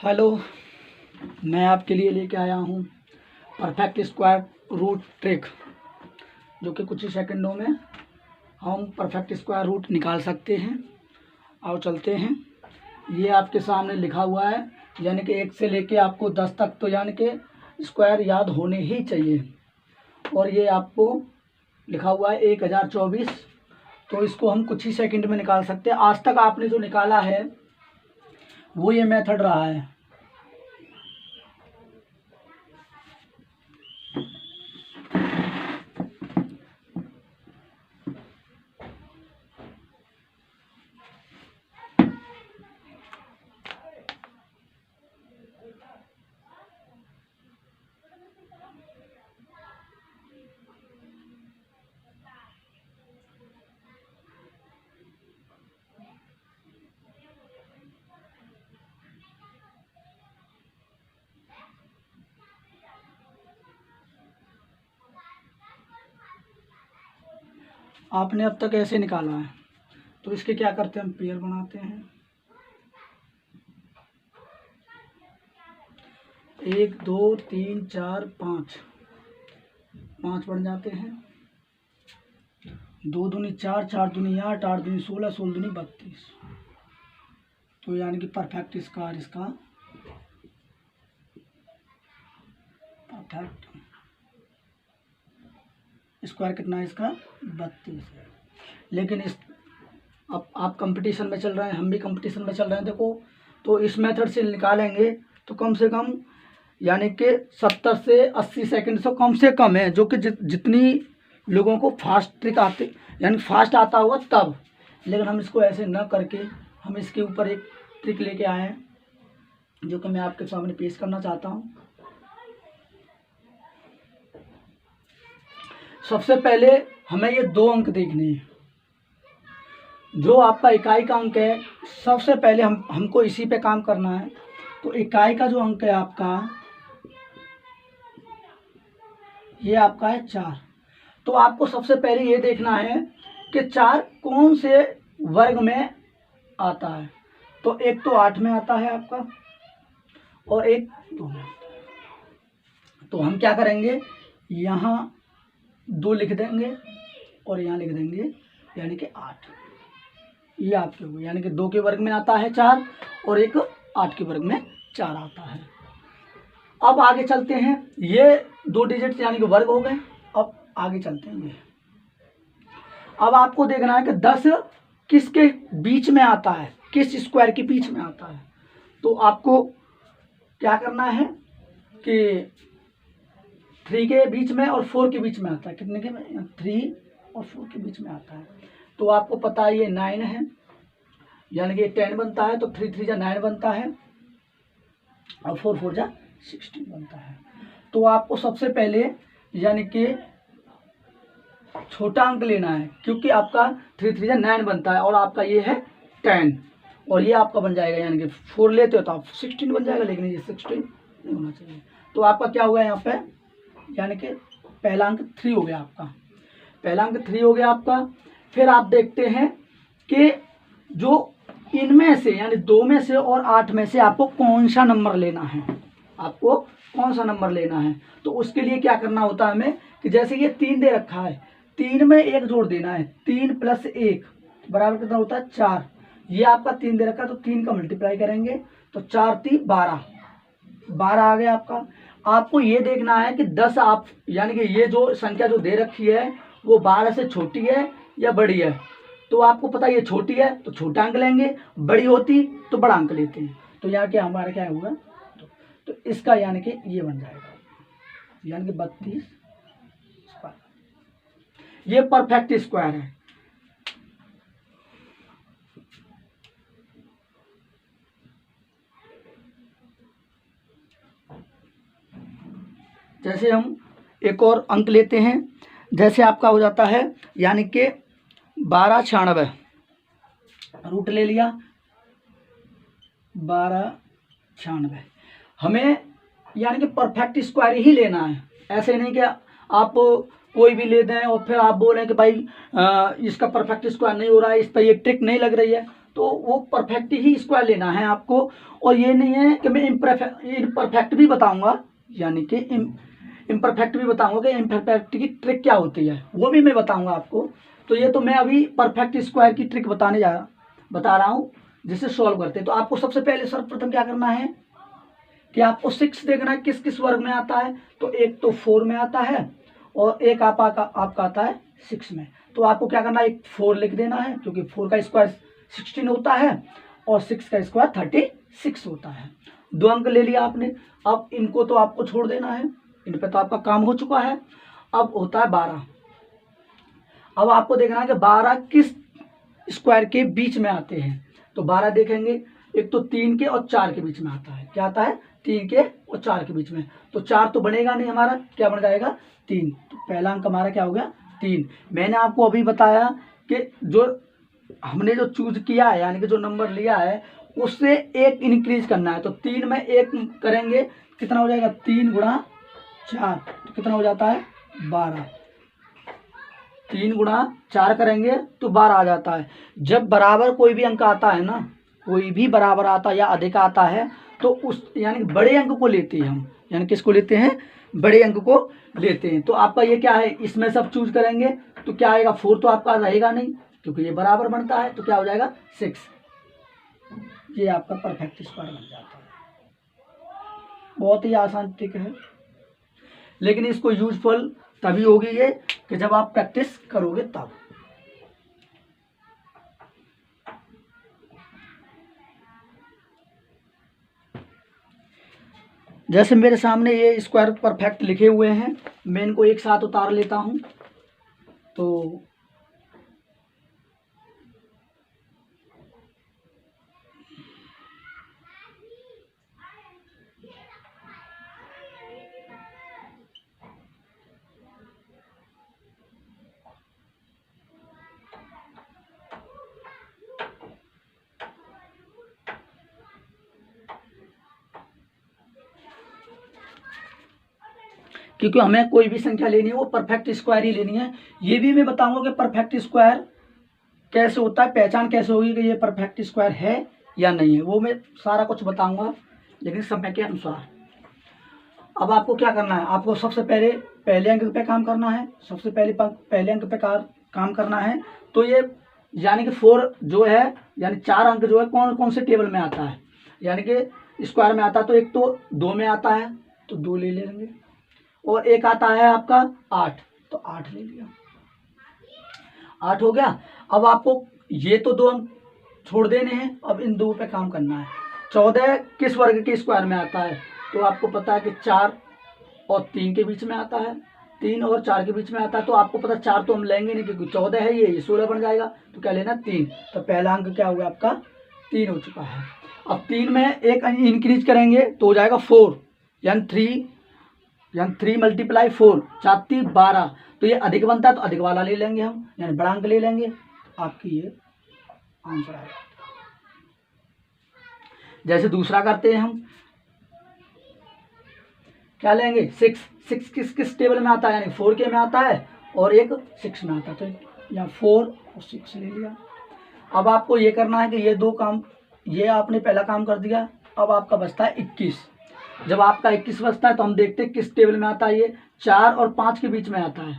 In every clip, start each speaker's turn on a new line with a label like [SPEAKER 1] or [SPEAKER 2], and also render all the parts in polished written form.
[SPEAKER 1] Hello, मैं आपके लिए लेके आया हूँ परफेक्ट स्क्वायर रूट ट्रिक, जो कि कुछ ही सेकंडों में हम परफेक्ट स्क्वायर रूट निकाल सकते हैं। आओ चलते हैं। ये आपके सामने लिखा हुआ है, यानी कि 1 से लेके आपको 10 तक तो यानी कि स्क्वायर याद होने ही चाहिए। और ये आपको लिखा हुआ है 1024, तो इसको हम कुछ ही सेकंड में निकाल सकते हैं। आज तक आपने जो निकाला है वो ये मेथड रहा है। आपने अब तक ऐसे निकाला है, तो इसके क्या करते हैं, हम पेयर बनाते हैं। 1 2 3 4 5 बन जाते हैं। 2 दूनी 4, 4 दूनी 8, 8 दूनी 16, 16 दूनी 32। तो यानी कि परफेक्ट स्क्वायर इसका परफेक्ट स्क्वायर कितना है इसका, 32 है। लेकिन इस अब आप कंपटीशन में चल रहे हैं, हम भी कंपटीशन में चल रहे हैं। देखो, तो इस मेथड से निकालेंगे तो कम से कम यानी कि 70 से 80 सेकंड से कम है, जो कि जितनी लोगों को फास्ट ट्रिक आते यानी फास्ट आता होगा तब। लेकिन हम इसको ऐसे न करके हम इसके ऊपर एक ट्रिक लेके आए हैं, जो कि मैं आपके सामने पेश करना चाहता हूँ। सबसे पहले हमें ये 2 अंक देखने हैं। जो आपका इकाई का अंक है, सबसे पहले हमको इसी पे काम करना है। तो इकाई का जो अंक है आपका, ये आपका है 4। तो आपको सबसे पहले ये देखना है कि 4 कौन से वर्ग में आता है। तो एक तो 8 में आता है आपका, और एक 2 में आता है। तो हम क्या करेंगे, यहाँ 2 लिख देंगे और यहाँ लिख देंगे, यानी कि 8। ये आपके हुए, यानी कि 2 के वर्ग में आता है 4 और एक 8 के वर्ग में 4 आता है। अब आगे चलते हैं। ये 2 डिजिट यानी कि वर्ग हो गए। अब आगे चलते हैं। ये अब आपको देखना है कि 10 किसके बीच में आता है, किस स्क्वायर के बीच में आता है। तो आपको क्या करना है कि 3 के बीच में और 4 के बीच में आता है। कितने के में, 3 और 4 के बीच में आता है। तो आपको पता है ये 9 है, यानी कि 10 बनता है। तो 3 3 जा 9 बनता है, और 4 4 जा 16 बनता है। तो आपको सबसे पहले यानी कि छोटा अंक लेना है, क्योंकि आपका 3 3 जा 9 बनता है और आपका ये है 10, और ये आपका बन जाएगा, यानी कि 4 लेते हो तो आप 16 बन जाएगा, लेकिन ये 16 नहीं होना चाहिए। तो आपका क्या हुआ यहाँ पे, यानी कि पहला अंक 3 हो गया आपका। पहला अंक 3 हो गया आपका। फिर आप देखते हैं कि जो इनमें से यानी 2 में से और 8 में से आपको कौन सा नंबर लेना है, आपको कौन सा नंबर लेना है। तो उसके लिए क्या करना होता है हमें, कि जैसे ये 3 दे रखा है, 3 में 1 जोड़ देना है। 3 + 1 बराबर कितना होता है, 4। ये आपका 3 दे रखा है, तो 3 का मल्टीप्लाई करेंगे तो 4 3 12 आ गया आपका। आपको ये देखना है कि 10 आप यानी कि ये जो संख्या जो दे रखी है वो 12 से छोटी है या बड़ी है। तो आपको पता है ये छोटी है तो छोटा अंक लेंगे, बड़ी होती तो बड़ा अंक लेते हैं। तो यहाँ क्या हमारा क्या हुआ, तो इसका यानी कि ये बन जाएगा, यानी कि 32 स्क्वायर। ये परफेक्ट स्क्वायर है। जैसे हम एक और अंक लेते हैं, जैसे आपका हो जाता है यानी कि 1296 रूट ले लिया, 1296 हमें यानी कि परफेक्ट स्क्वायर ही लेना है। ऐसे नहीं कि आप कोई भी ले दें और फिर आप बोलें कि भाई इसका परफेक्ट स्क्वायर नहीं हो रहा है, इस पर ये ट्रिक नहीं लग रही है। तो वो परफेक्ट ही स्क्वायर लेना है आपको। और ये नहीं है कि मैं इम्परफेक्ट भी बताऊंगा, यानी कि इम्परफेक्ट भी बताऊंगा कि इम्परफेक्ट की ट्रिक क्या होती है, वो भी मैं बताऊंगा आपको। तो ये तो मैं अभी परफेक्ट स्क्वायर की ट्रिक बता रहा हूँ, जिसे सॉल्व करते हैं। तो आपको सबसे पहले सर्वप्रथम क्या करना है कि आपको 6 देखना है किस किस वर्ग में आता है। तो एक तो 4 में आता है और एक आपका आता है 6 में। तो आपको क्या करना है, एक 4 लिख देना है, क्योंकि 4 का स्क्वायर 16 होता है और 6 का स्क्वायर 36 होता है। 2 अंक ले लिया आपने। अब इनको तो आपको छोड़ देना है, इन पे तो आपका काम हो चुका है। अब होता है 12। अब आपको देखना है कि 12 किस स्क्वायर के बीच में आते हैं। तो 12 देखेंगे, एक तो 3 के और 4 के बीच में आता है। क्या आता है, 3 के और 4 के बीच में। तो 4 तो बनेगा नहीं हमारा, क्या बन जाएगा 3। तो पहला अंक हमारा क्या हो गया 3। मैंने आपको अभी बताया कि जो हमने जो चूज किया है, यानी कि जो नंबर लिया है, उससे एक इंक्रीज करना है। तो 3 में 1 करेंगे, कितना हो जाएगा 3 गुणा 4, तो कितना हो जाता है 12। 3 गुणा 4 करेंगे तो 12 आ जाता है। जब बराबर कोई भी अंक आता है ना, कोई भी बराबर आता है या अधिक आता है, तो उस यानी बड़े अंक को लेते हैं हम। यानी किसको लेते हैं, बड़े अंक को लेते हैं। तो आपका ये क्या है, इसमें सब चूज करेंगे तो क्या आएगा 4 तो आपका रहेगा नहीं, क्योंकि ये बराबर बनता है। तो क्या हो जाएगा 6। ये आपका परफेक्ट स्क्वायर बन जाता है। बहुत ही आसान ट्रिक है, लेकिन इसको यूजफुल तभी होगी ये कि जब आप प्रैक्टिस करोगे तब। जैसे मेरे सामने ये स्क्वायर परफेक्ट लिखे हुए हैं, मैं इनको एक साथ उतार लेता हूं। तो क्योंकि हमें कोई भी संख्या लेनी है वो परफेक्ट स्क्वायर ही लेनी है। ये भी मैं बताऊंगा कि परफेक्ट स्क्वायर कैसे होता है, पहचान कैसे होगी कि ये परफेक्ट स्क्वायर है या नहीं है, वो मैं सारा कुछ बताऊंगा, लेकिन समय के अनुसार। अब आपको क्या करना है, आपको सबसे पहले अंक पे काम करना है। सबसे पहले अंक पे काम करना है। तो ये यानी कि 4 जो है, यानी 4 अंक जो है कौन कौन से टेबल में आता है, यानी कि स्क्वायर में आता है। तो एक तो 2 में आता है, तो 2 ले लेंगे। और एक आता है आपका 8, तो 8 ले लिया, 8 हो गया। अब आपको ये तो 2 अंक छोड़ देने हैं, अब इन 2 पे काम करना है। 14 किस वर्ग के स्क्वायर में आता है, तो आपको पता है कि 4 और 3 के बीच में आता है, 3 और 4 के बीच में आता है। तो आपको पता 4 तो हम लेंगे नहीं, क्योंकि 14 है, ये 16 बन जाएगा। तो क्या लेना 3। तो पहला अंक क्या होगा आपका 3 हो चुका है। अब 3 में एक इंक्रीज करेंगे तो हो जाएगा 4, यानी 3 × 4, 4 × 12। तो ये अधिक बनता है, तो अधिक वाला ले लेंगे हम, यानी बड़ा अंक ले लेंगे। आपकी ये आंसर आएगा। जैसे दूसरा करते हैं हम, क्या लेंगे 6 किस टेबल में आता है, यानी 4 के में आता है और एक 6 में आता है। तो यहाँ 4 और 6 ले लिया। अब आपको ये करना है कि ये 2 काम, ये आपने पहला काम कर दिया। अब आपका बचता है 21। जब आपका 21 बचता है तो हम देखते हैं किस टेबल में आता है। ये 4 और 5 के बीच में आता है।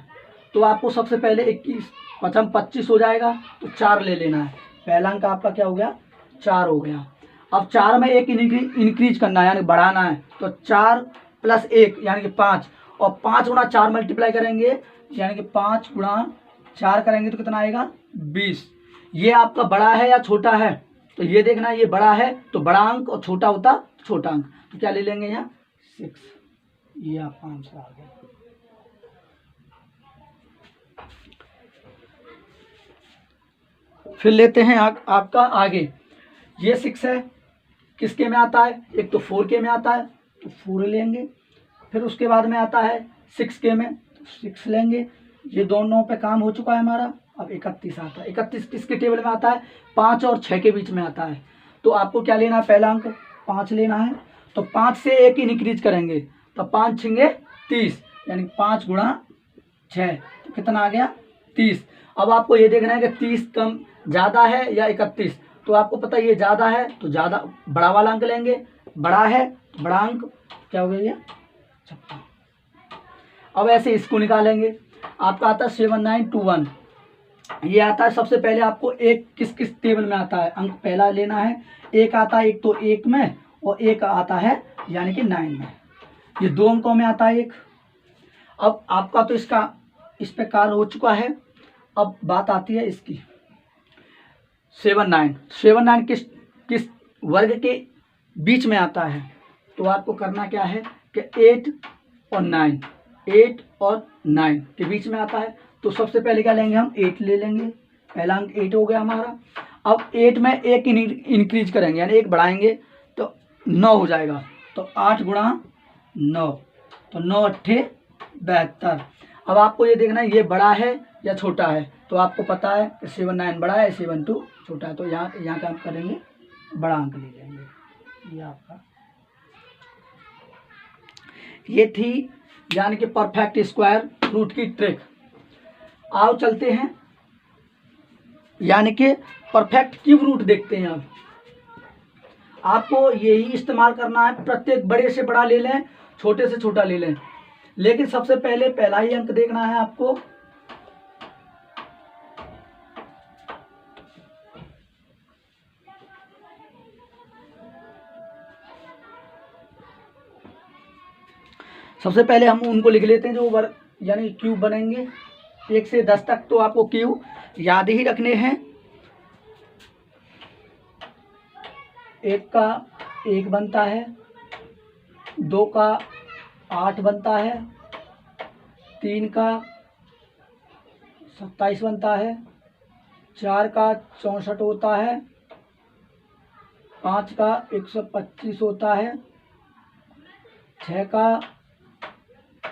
[SPEAKER 1] तो आपको सबसे पहले 21 5 25 हो जाएगा, तो 4 ले लेना है। पहला अंक आपका क्या हो गया 4 हो गया। अब 4 में एक इंक्रीज करना है, यानी बढ़ाना है। तो 4 + 1 यानी कि 5, और 5 गुणा 4 मल्टीप्लाई करेंगे, यानी कि 5 गुणा 4 करेंगे तो कितना आएगा 20। ये आपका बड़ा है या छोटा है, तो ये देखना, ये बड़ा है तो बड़ा अंक, और छोटा होता तो छोटा अंक। तो क्या ले लेंगे यहाँ 6। ये आपका आंसर आ गया। फिर लेते हैं आपका आगे। ये 6 है, किसके में आता है, एक तो 4 के में आता है, तो 4 लेंगे। फिर उसके बाद में आता है 6 के में, तो 6 लेंगे। ये दोनों पे काम हो चुका है हमारा। अब 31 आता है। 31 किसके टेबल में आता है, 5 और 6 के बीच में आता है। तो आपको क्या लेना है, पहला अंक 5 लेना है। तो 5 से एक इंक्रीज करेंगे, तो 5 छिंगे 30, यानी 5 गुणा 6, तो कितना आ गया 30। अब आपको ये देखना है कि 30 कम ज़्यादा है या 31। तो आपको पता है ये ज़्यादा है तो ज़्यादा बड़ा वाला अंक लेंगे, बड़ा है तो बड़ा अंक क्या हो गया ये 56। अब ऐसे इसको निकालेंगे। आपका आता है 7921, ये आता है सबसे पहले आपको एक किस किस टेबल में आता है अंक पहला लेना है। एक आता है एक तो एक में और एक आता है यानी कि 9 में, ये दो अंकों में आता है एक। अब आपका तो इसका इस पे कार्य हो चुका है। अब बात आती है इसकी 79 किस किस वर्ग के बीच में आता है। तो आपको करना क्या है कि 8 और 9 के बीच में आता है। तो सबसे पहले क्या लेंगे हम 8 ले लेंगे, पहला अंक 8 हो गया हमारा। अब 8 में एक इंक्रीज करेंगे यानी एक बढ़ाएंगे तो 9 हो जाएगा। तो 8 गुणा 9 तो 9 अट्ठे 72। अब आपको ये देखना है ये बड़ा है या छोटा है। तो आपको पता है 79 बड़ा है 72 छोटा है। तो यहाँ काम करेंगे बड़ा अंक ले लेंगे। ये आपका ये थी यानी कि परफेक्ट स्क्वायर रूट की ट्रिक। आओ चलते हैं यानी कि परफेक्ट क्यूब रूट देखते हैं। अब आपको यही इस्तेमाल करना है, प्रत्येक बड़े से बड़ा ले लें छोटे से छोटा ले लें, लेकिन सबसे पहले पहला ही अंक देखना है आपको। सबसे पहले हम उनको लिख लेते हैं जो वर्ग यानी क्यूब बनेंगे 1 से 10 तक। तो आपको क्यूब याद ही रखने हैं। 1 का 1 बनता है, 2 का 8 बनता है, 3 का 27 बनता है, 4 का 64 होता है, 5 का 125 होता है, 6 का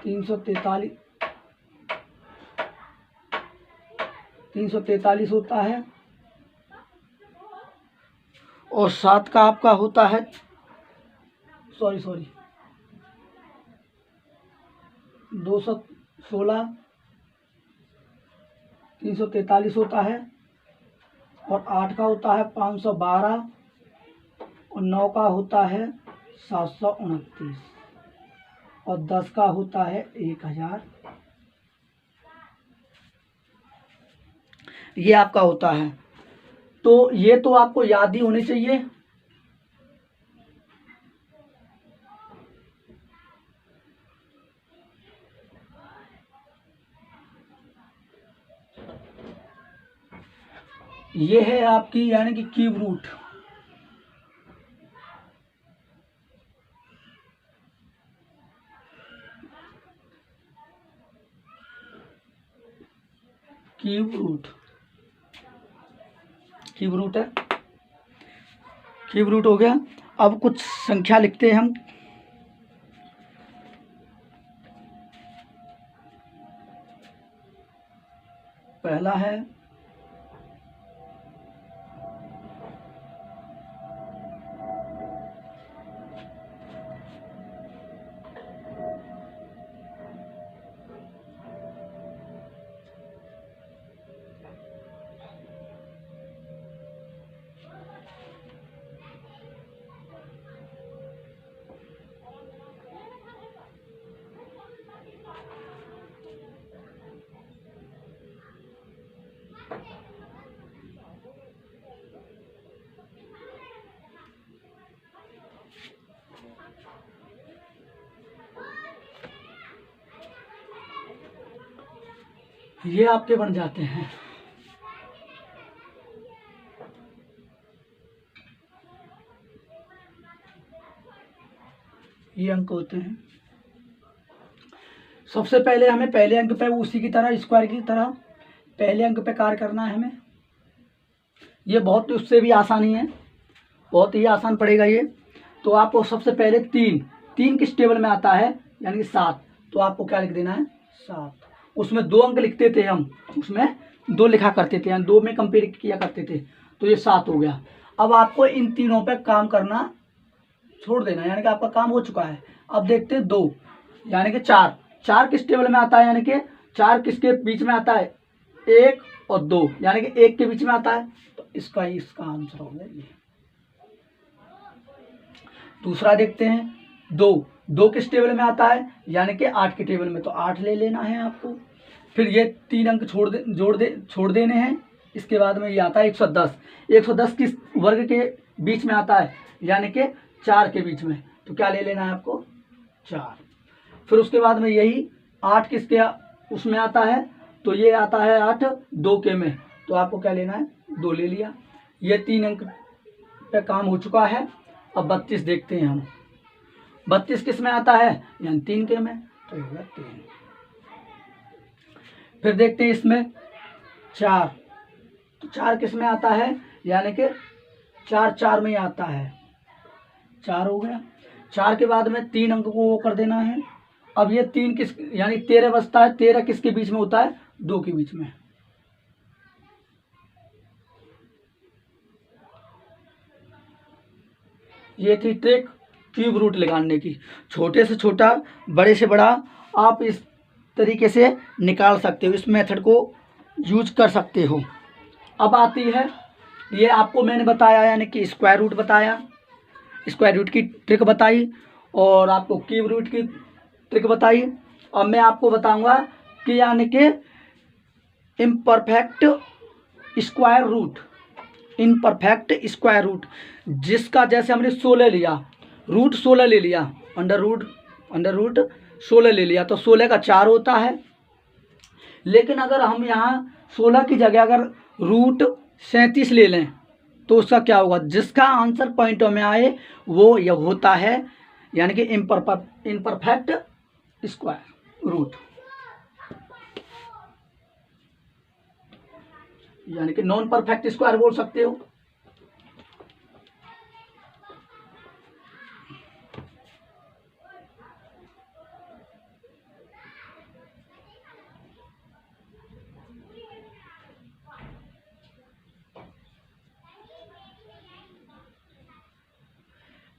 [SPEAKER 1] 343 होता है और 7 का आपका होता है 216 343 होता है और 8 का होता है 512 और 9 का होता है 729 और 10 का होता है 1000। ये आपका होता है। तो ये तो आपको याद ही होनी चाहिए। ये है आपकी यानी कि क्यूब रूट। क्यूब रूट है, क्यूब रूट हो गया। अब कुछ संख्या लिखते हैं हम। पहला है ये आपके बन जाते हैं। ये अंक होते हैं। सबसे पहले हमें पहले अंक पे उसी की तरह स्क्वायर की तरह पहले अंक पे कार्य करना है हमें। ये बहुत उससे भी आसानी है, बहुत ही आसान पड़ेगा ये। तो आपको सबसे पहले 3 किस टेबल में आता है यानी कि 7। तो आपको क्या लिख देना है 7। उसमें 2 अंक लिखते थे हम, उसमें 2 लिखा करते थे यानी 2 में कंपेयर किया करते थे। तो ये 7 हो गया। अब आपको इन तीनों पे काम करना छोड़ देना यानी कि आपका काम हो चुका है। अब देखते हैं 2 यानी कि 4 किस टेबल में आता है यानी कि 4 किसके बीच में आता है 1 और 2 यानी कि 1 के बीच में आता है। तो इसका आंसर हो गया ये। दूसरा देखते हैं, 2 2 किस टेबल में आता है, यानी कि 8 के टेबल में, तो 8 ले लेना है आपको। फिर ये 3 अंक छोड़ देने हैं। इसके बाद में ये आता है 110। 110 किस वर्ग के बीच में आता है, यानी कि 4 के बीच में, तो क्या ले लेना है आपको, 4। फिर उसके बाद में यही 8 किसके उसमें आता है, तो ये आता है 8 2 के में, तो आपको क्या लेना है, 2 ले लिया। ये 3 अंक पे काम हो चुका है। अब 32 देखते हैं हम, 32 किस में आता है, यानी 3 के में, तो ये होगा 3। फिर देखते हैं इसमें 4, तो 4 किस में आता है, यानी कि 4 4 में ही आता है, 4 हो गया। 4 के बाद में 3 अंक को वो कर देना है। अब ये 3 किस, यानी 13 बचता है। 13 किसके बीच में होता है, 2 के बीच में। ये थी ट्रिक क्यूब रूट लगाने की। छोटे से छोटा, बड़े से बड़ा आप इस तरीके से निकाल सकते हो, इस मेथड को यूज कर सकते हो। अब आती है, ये आपको मैंने बताया, यानी कि स्क्वायर रूट बताया, स्क्वायर रूट की ट्रिक बताई, और आपको क्यूब रूट की ट्रिक बताई। अब मैं आपको बताऊंगा कि यानी कि imperfect square root, imperfect square root, जिसका जैसे हमने 16 लिया, रूट 16 ले लिया, अंडर रूट 16 ले लिया, तो 16 का 4 होता है। लेकिन अगर हम यहाँ 16 की जगह अगर रूट 37 ले लें, तो उसका क्या होगा, जिसका आंसर पॉइंटों में आए वो यह होता है, यानी कि इम्परफेक्ट स्क्वायर रूट, यानी कि नॉन परफेक्ट स्क्वायर बोल सकते हो।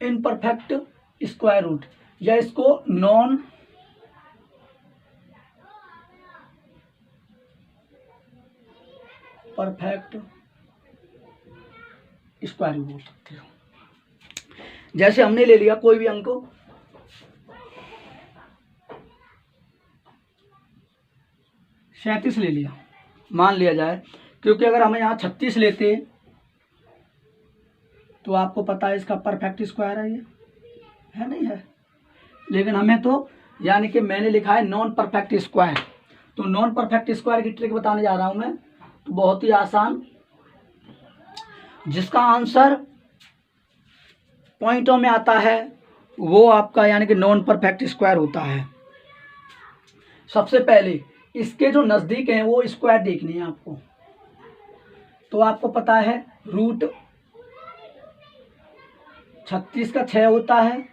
[SPEAKER 1] इनपरफेक्ट स्क्वायर रूट, या इसको नॉन परफेक्ट स्क्वायर रूट बोल सकते हो। जैसे हमने ले लिया कोई भी अंक, 37 ले लिया, मान लिया जाए, क्योंकि अगर हमें यहाँ 36 लेते तो आपको पता है इसका परफेक्ट स्क्वायर है, ये है नहीं है, लेकिन हमें तो, यानी कि मैंने लिखा है नॉन परफेक्ट स्क्वायर, तो नॉन परफेक्ट स्क्वायर की ट्रिक बताने जा रहा हूं मैं, तो बहुत ही आसान, जिसका आंसर पॉइंटों में आता है वो आपका यानी कि नॉन परफेक्ट स्क्वायर होता है। सबसे पहले इसके जो नज़दीक हैं वो स्क्वायर देखनी है आपको, तो आपको पता है रूट 36 का 6 होता है,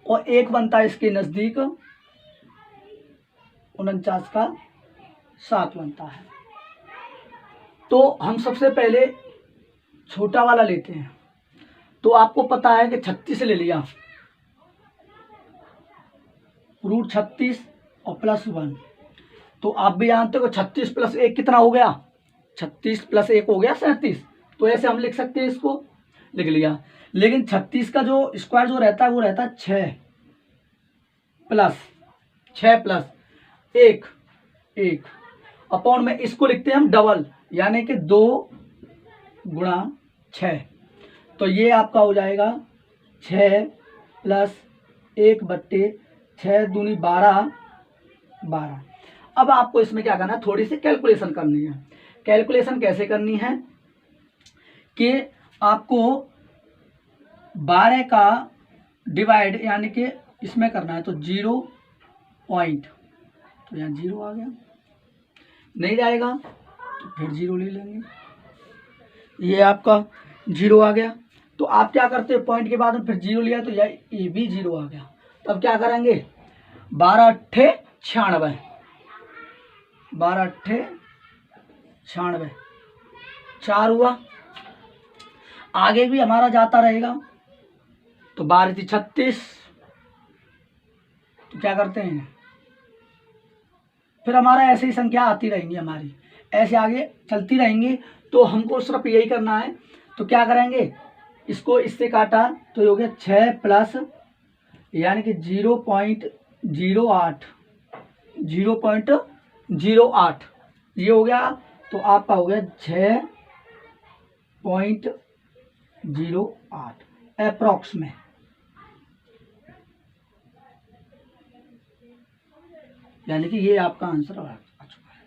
[SPEAKER 1] और 1 बनता है इसके नज़दीक 49 का 7 बनता है। तो हम सबसे पहले छोटा वाला लेते हैं, तो आपको पता है कि 36 ले लिया, रूट 36 और +1, तो आप भी जानते हो 36 + 1 कितना हो गया, 36 + 1 हो गया 37, तो ऐसे हम लिख सकते हैं, इसको लिख लिया। लेकिन 36 का जो स्क्वायर जो रहता है वो रहता है 6 + 1 अपॉन में, इसको लिखते हैं हम डबल, यानी कि 2 × 6, तो ये आपका हो जाएगा 6 + 1 बट्टे 6 दूनी 12। अब आपको इसमें क्या करना है, थोड़ी सी कैलकुलेशन करनी है। कैलकुलेशन कैसे करनी है कि आपको 12 का डिवाइड यानी कि इसमें करना है, तो 0 पॉइंट, तो यहाँ 0 आ गया, नहीं जाएगा तो फिर 0 ले लेंगे, ये आपका 0 आ गया। तो आप क्या करते हो, पॉइंट के बाद में फिर 0 लिया, तो ये भी 0 आ गया। तो अब क्या करेंगे, 12 × 8 = 96, 12 × 8 = 96, 4 हुआ, आगे भी हमारा जाता रहेगा, तो 12 × 36, तो क्या करते हैं, फिर हमारा ऐसे ही संख्या आती रहेंगी हमारी, ऐसे आगे चलती रहेंगी। तो हमको सिर्फ यही करना है। तो क्या करेंगे, इसको इससे काटा तो ये हो गया 6 प्लस यानी कि 0.08 0.08 ये हो गया। तो आपका हो गया 6.08 अप्रॉक्स में। यानी कि ये आपका आंसर आ चुका है।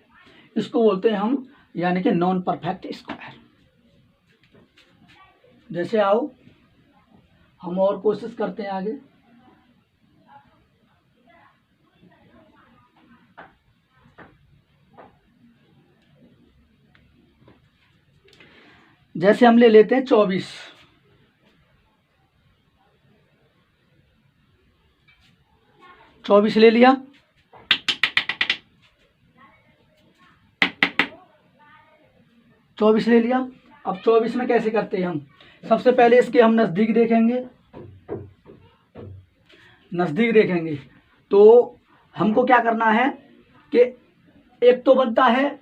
[SPEAKER 1] इसको बोलते हैं हम यानी कि नॉन परफेक्ट स्क्वायर। जैसे आओ हम और कोशिश करते हैं आगे। जैसे हम ले लेते हैं 24। 24 ले लिया। चौबीस ले लिया। अब 24 में कैसे करते हैं हम, सबसे पहले इसके हम नज़दीक देखेंगे। नज़दीक देखेंगे तो हमको क्या करना है कि एक तो बनता है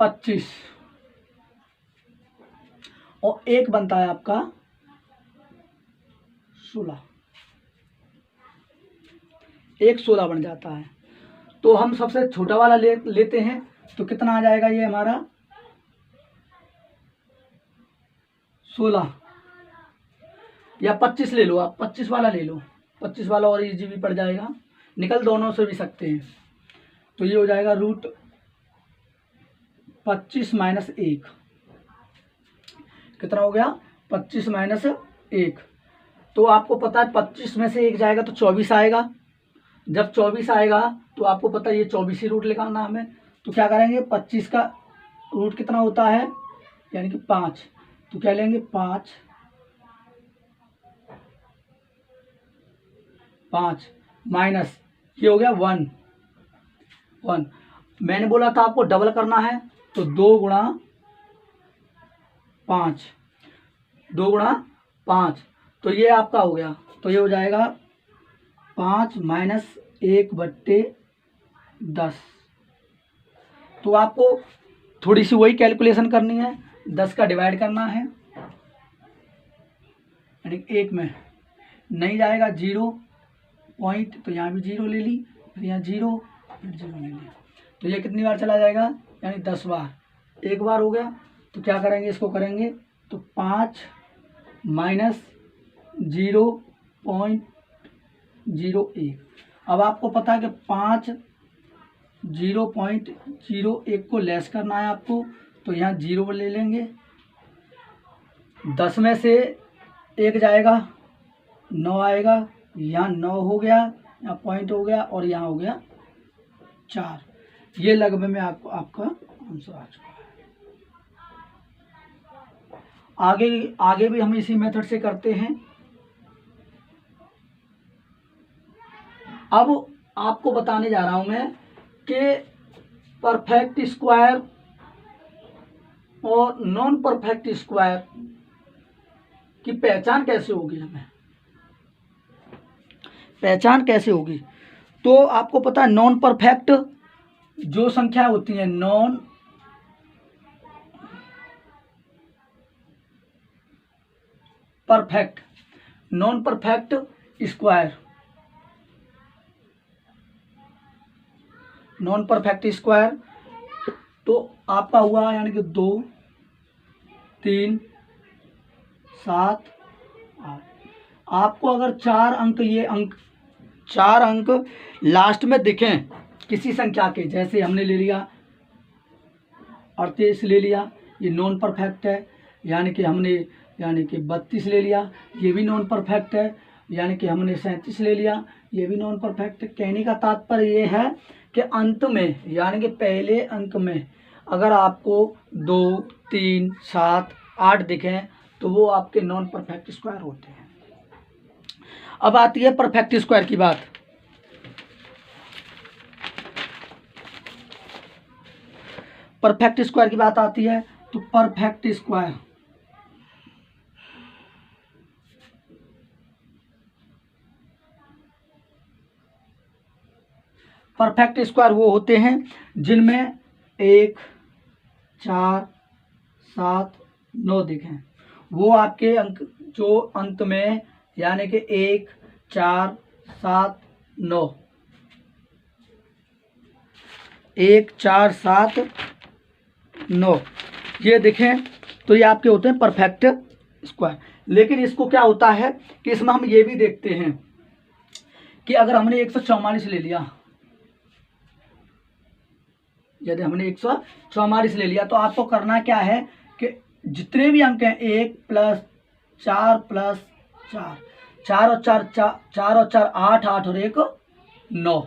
[SPEAKER 1] 25 और एक बनता है आपका 16। एक 16 बन जाता है। तो हम सबसे छोटा वाला लेते हैं। तो कितना आ जाएगा ये हमारा 16 या 25 ले लो आप, 25 वाला ले लो। 25 वाला और इजी भी पड़ जाएगा, निकल दोनों से भी सकते हैं। तो ये हो जाएगा √25 माइनस 1। कितना हो गया 25 माइनस 1। तो आपको पता है 25 में से 1 जाएगा तो 24 आएगा। जब 24 आएगा तो आपको पता है ये 24 ही रूट निकालना हमें। तो क्या करेंगे 25 का रूट कितना होता है यानी कि 5। तो क्या लेंगे 5 माइनस ये हो गया 1। मैंने बोला था आपको डबल करना है। तो 2 गुणा 5 तो ये आपका हो गया। तो ये हो जाएगा 5 माइनस 1/10। तो आपको थोड़ी सी वही कैलकुलेशन करनी है, 10 का डिवाइड करना है यानी 1 में नहीं जाएगा 0 पॉइंट। तो यहाँ भी 0 ले ली, फिर यहाँ 0 फिर 0 ले लिया। तो ये कितनी बार चला जाएगा यानी 10 बार। एक बार हो गया। तो क्या करेंगे इसको करेंगे तो 5 माइनस 0.01। अब आपको पता है कि 5 0.01 को लेस करना है आपको। तो यहाँ 0 ले लेंगे। 10 में से 1 जाएगा 9 आएगा। यहाँ 9 हो गया, यहाँ पॉइंट हो गया और यहाँ हो गया 4। ये लगभग में आपको आपका आंसर आ चुका है। आगे भी हम इसी मेथड से करते हैं। अब आपको बताने जा रहा हूं मैं कि परफेक्ट स्क्वायर और नॉन परफेक्ट स्क्वायर की पहचान कैसे होगी। हमें पहचान कैसे होगी, तो आपको पता है नॉन परफेक्ट जो संख्या होती है non perfect square, non perfect square तो आपका हुआ यानी कि 2 3 7 8। आपको अगर 4 अंक चार अंक लास्ट में दिखें किसी संख्या के, जैसे हमने ले लिया 38 ले लिया, ये नॉन परफेक्ट है। यानी कि हमने 32 ले लिया, ये भी नॉन परफेक्ट है। यानी कि हमने 37 ले लिया, ये भी नॉन परफेक्ट है। कहने का तात्पर्य ये है कि अंत में यानी कि पहले अंक में अगर आपको 2 3 7 8 दिखें तो वो आपके नॉन परफेक्ट स्क्वायर होते हैं। अब आती है परफेक्ट स्क्वायर की बात। परफेक्ट स्क्वायर की बात आती है तो परफेक्ट स्क्वायर परफेक्ट स्क्वायर वो होते हैं जिनमें 1, 4, 7, 9 दिखें। वो आपके अंक जो अंत में यानी कि 1, 4, 7, 9, 1, 4, 7, 9 ये दिखें तो ये आपके होते हैं परफेक्ट स्क्वायर। लेकिन इसको क्या होता है कि इसमें हम ये भी देखते हैं कि अगर हमने 144 ले लिया, यदि हमने 144 ले लिया तो आपको करना क्या है कि जितने भी अंक हैं 1 + 4 + 4, 4 और 4 4 और 4 8, 8 और 1 9,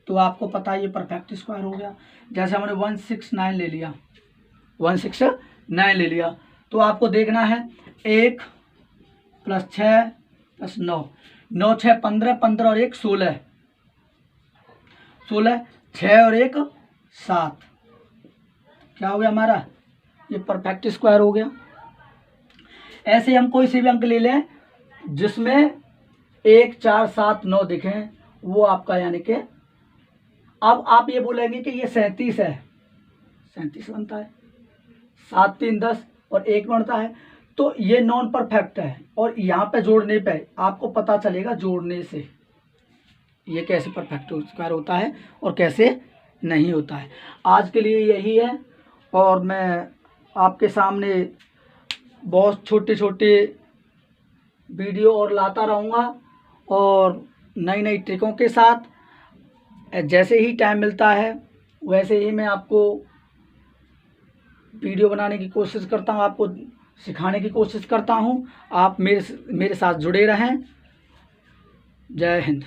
[SPEAKER 1] तो आपको पता है ये परफेक्ट स्क्वायर हो गया। जैसे हमने 169 ले लिया, 169 ले लिया तो आपको देखना है 1 + 6 + 9, 9 6 15, 15 और 1 16, 16 6 और 1 7, क्या हो गया हमारा, ये परफेक्ट स्क्वायर हो गया। ऐसे हम कोई सी भी अंक ले लें जिसमें 1, 4, 7, 9 दिखें, वो आपका यानी कि अब आप ये बोलेंगे कि ये 37 है, 37 बनता है, 7 3 10 और 1 बनता है, तो ये नॉन परफेक्ट है। और यहाँ पे जोड़ने पे आपको पता चलेगा जोड़ने से ये कैसे परफेक्ट स्क्वायर होता है और कैसे नहीं होता है। आज के लिए यही है, और मैं आपके सामने बहुत छोटे छोटे वीडियो और लाता रहूँगा और नई नई ट्रिकों के साथ। जैसे ही टाइम मिलता है वैसे ही मैं आपको वीडियो बनाने की कोशिश करता हूँ, आपको सिखाने की कोशिश करता हूँ। आप मेरे साथ जुड़े रहें। जय हिंद।